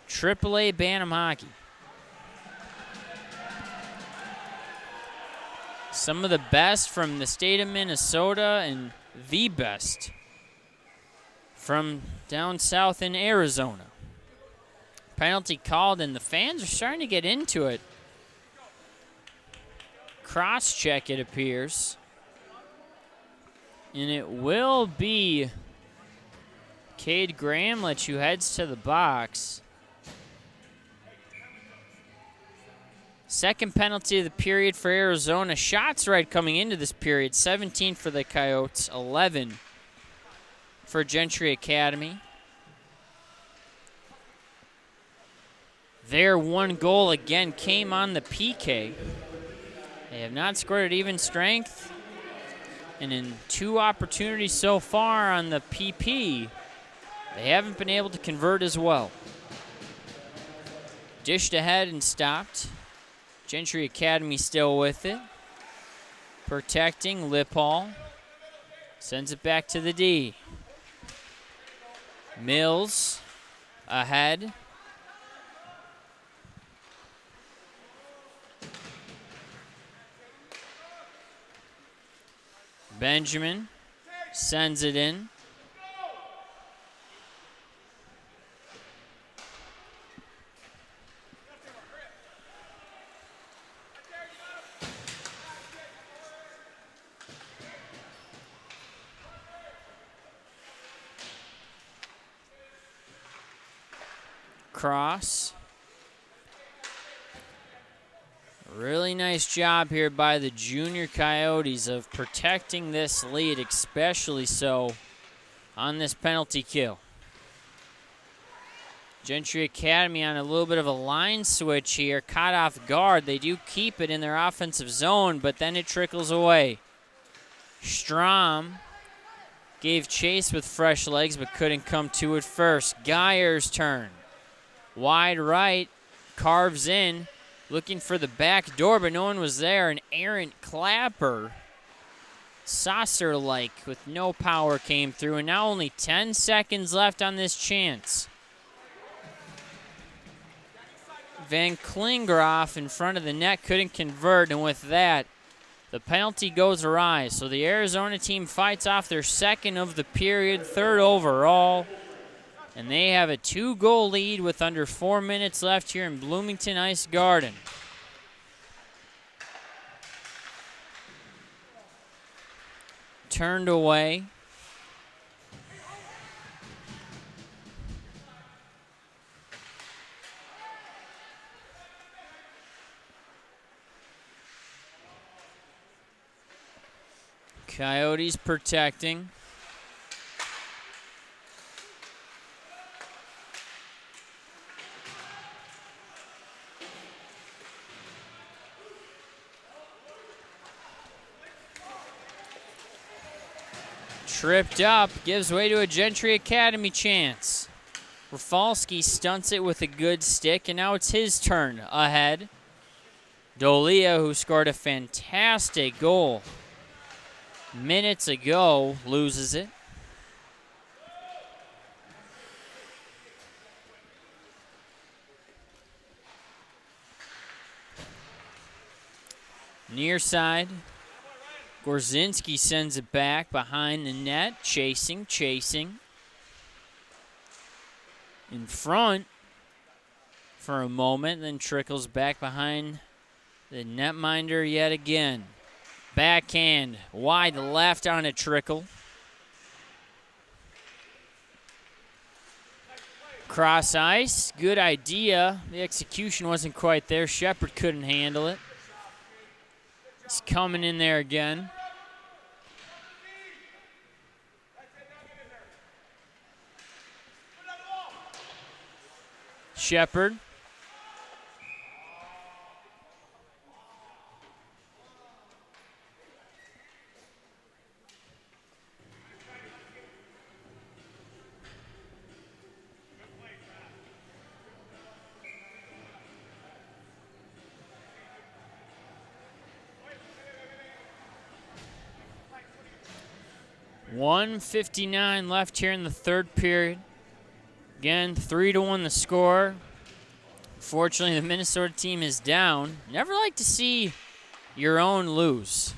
AAA Bantam Hockey. Some of the best from the state of Minnesota and the best from down south in Arizona. Penalty called, and the fans are starting to get into it. Cross-check, it appears. And it will be Cade Gramlich who heads to the box. Second penalty of the period for Arizona. Shots right coming into this period. 17 for the Coyotes, 11 for Gentry Academy. Their one goal again came on the PK. They have not scored at even strength. And in 2 opportunities so far on the PP, they haven't been able to convert as well. Dished ahead and stopped. Gentry Academy still with it. Protecting Liphall. Sends it back to the D. Mills ahead. Benjamin sends it in. Cross. Really nice job here by the junior Coyotes of protecting this lead, especially so on this penalty kill. Gentry Academy on a little bit of a line switch here, caught off guard. They do keep it in their offensive zone, but then it trickles away. Strom gave chase with fresh legs, but couldn't come to it first. Geyer's turn. Wide right, carves in. Looking for the back door, but no one was there. An errant clapper, saucer-like, with no power came through. And now only 10 seconds left on this chance. Van Klingroff in front of the net couldn't convert, and with that, the penalty goes awry. So the Arizona team fights off their second of the period, third overall. And they have a 2-goal lead with under 4 minutes left here in Bloomington Ice Garden. Turned away. Coyotes protecting. Tripped up, gives way to a Gentry Academy chance. Rafalski stunts it with a good stick, and now it's his turn ahead. Dolia, who scored a fantastic goal minutes ago, loses it. Near side. Gorzinski sends it back behind the net. Chasing. In front for a moment, then trickles back behind the netminder yet again. Backhand, wide left on a trickle. Cross ice, good idea. The execution wasn't quite there. Shepard couldn't handle it. He's coming in there again. Shepard. .159 left here in the third period. Again, 3-1 the score. Fortunately, the Minnesota team is down. Never like to see your own lose.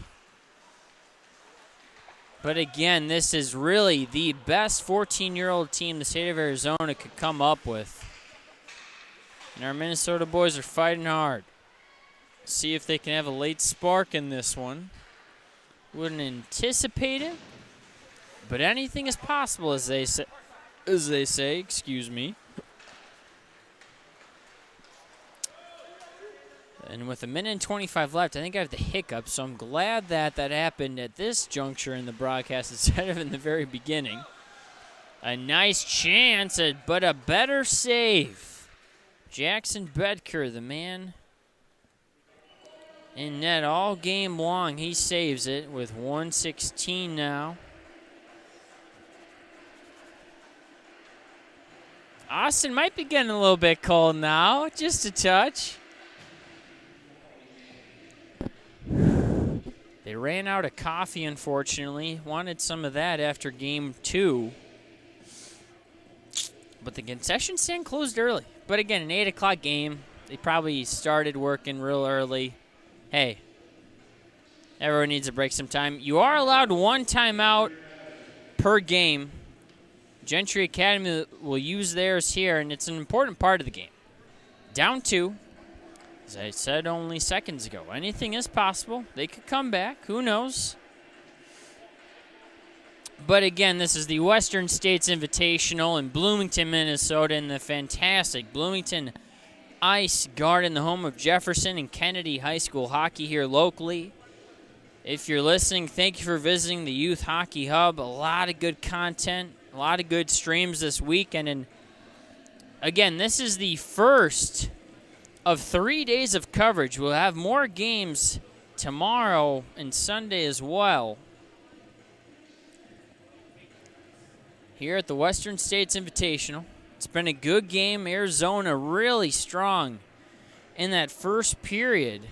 But again, this is really the best 14-year-old team the state of Arizona could come up with. And our Minnesota boys are fighting hard. See if they can have a late spark in this one. Wouldn't anticipate it. But anything is possible, as they say, excuse me. And with 1:25 left, I think I have the hiccup, so I'm glad that happened at this juncture in the broadcast instead of in the very beginning. A nice chance, but a better save. Jackson Bedker, the man in net all game long, he saves it with 1:16 now. Austin might be getting a little bit cold now, just a touch. They ran out of coffee, unfortunately. Wanted some of that after game 2. But the concession stand closed early. But again, an 8 o'clock game. They probably started working real early. Hey, everyone needs to break some time. You are allowed 1 timeout per game. Gentry Academy will use theirs here, and it's an important part of the game. Down 2, as I said only seconds ago. Anything is possible. They could come back. Who knows? But again, this is the Western States Invitational in Bloomington, Minnesota, in the fantastic Bloomington Ice Garden, the home of Jefferson and Kennedy High School hockey here locally. If you're listening, thank you for visiting the Youth Hockey Hub. A lot of good content. A lot of good streams this weekend. And again, this is the first of 3 days of coverage. We'll have more games tomorrow and Sunday as well here at the Western States Invitational. It's been a good game. Arizona really strong in that first period,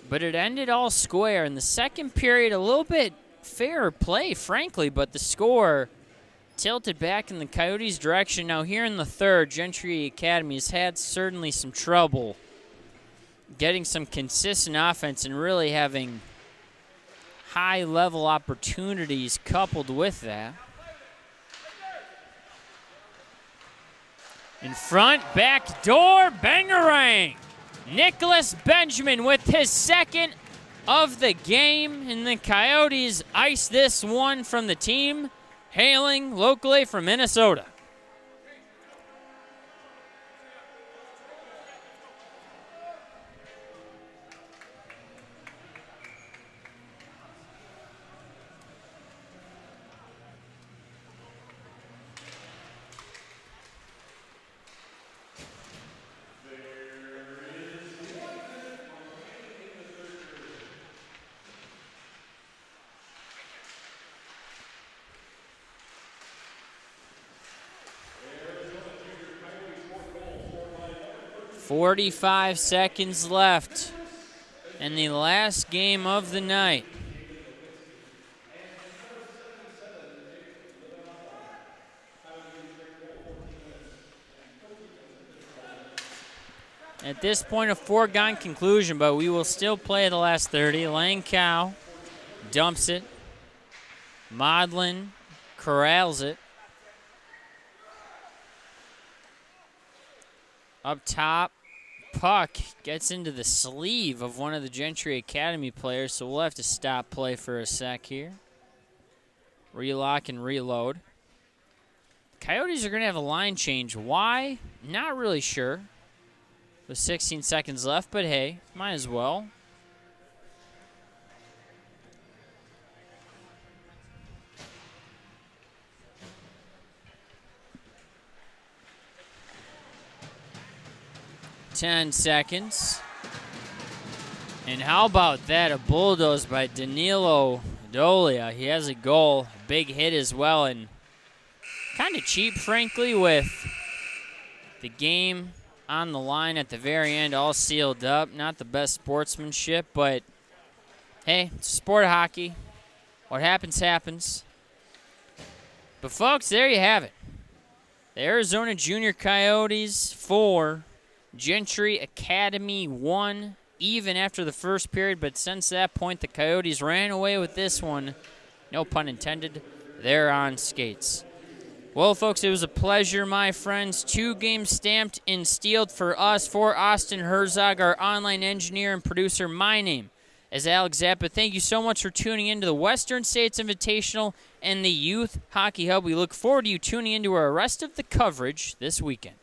but it ended all square. In the second period, a little bit fairer play, frankly, but the score tilted back in the Coyotes' direction. Now here in the third, Gentry Academy has had certainly some trouble getting some consistent offense and really having high-level opportunities coupled with that. In front, back door, bangarang! Nicholas Benjamin with his second of the game, and the Coyotes ice this one from the team hailing locally from Minnesota. 45 seconds left in the last game of the night. At this point, a foregone conclusion, but we will still play the last 30. Langkow dumps it. Modlin corrals it. Up top, puck gets into the sleeve of one of the Gentry Academy players, so we'll have to stop play for a sec here. Relock and reload. Coyotes are going to have a line change. Why? Not really sure. With 16 seconds left, but hey, might as well. Ten seconds. And how about that? A bulldoze by Danilo Dolia. He has a goal. Big hit as well. And kind of cheap, frankly, with the game on the line at the very end, all sealed up. Not the best sportsmanship, but hey, it's a sport of hockey. What happens, happens. But folks, there you have it. The Arizona Junior Coyotes 4, Gentry Academy 1, even after the first period, but since that point, the Coyotes ran away with this one. No pun intended. They're on skates. Well, folks, it was a pleasure, my friends. 2 games stamped and sealed for us. For Austin Herzog, our online engineer and producer, my name is Alex Zappa. Thank you so much for tuning in to the Western States Invitational and the Youth Hockey Hub. We look forward to you tuning into our rest of the coverage this weekend.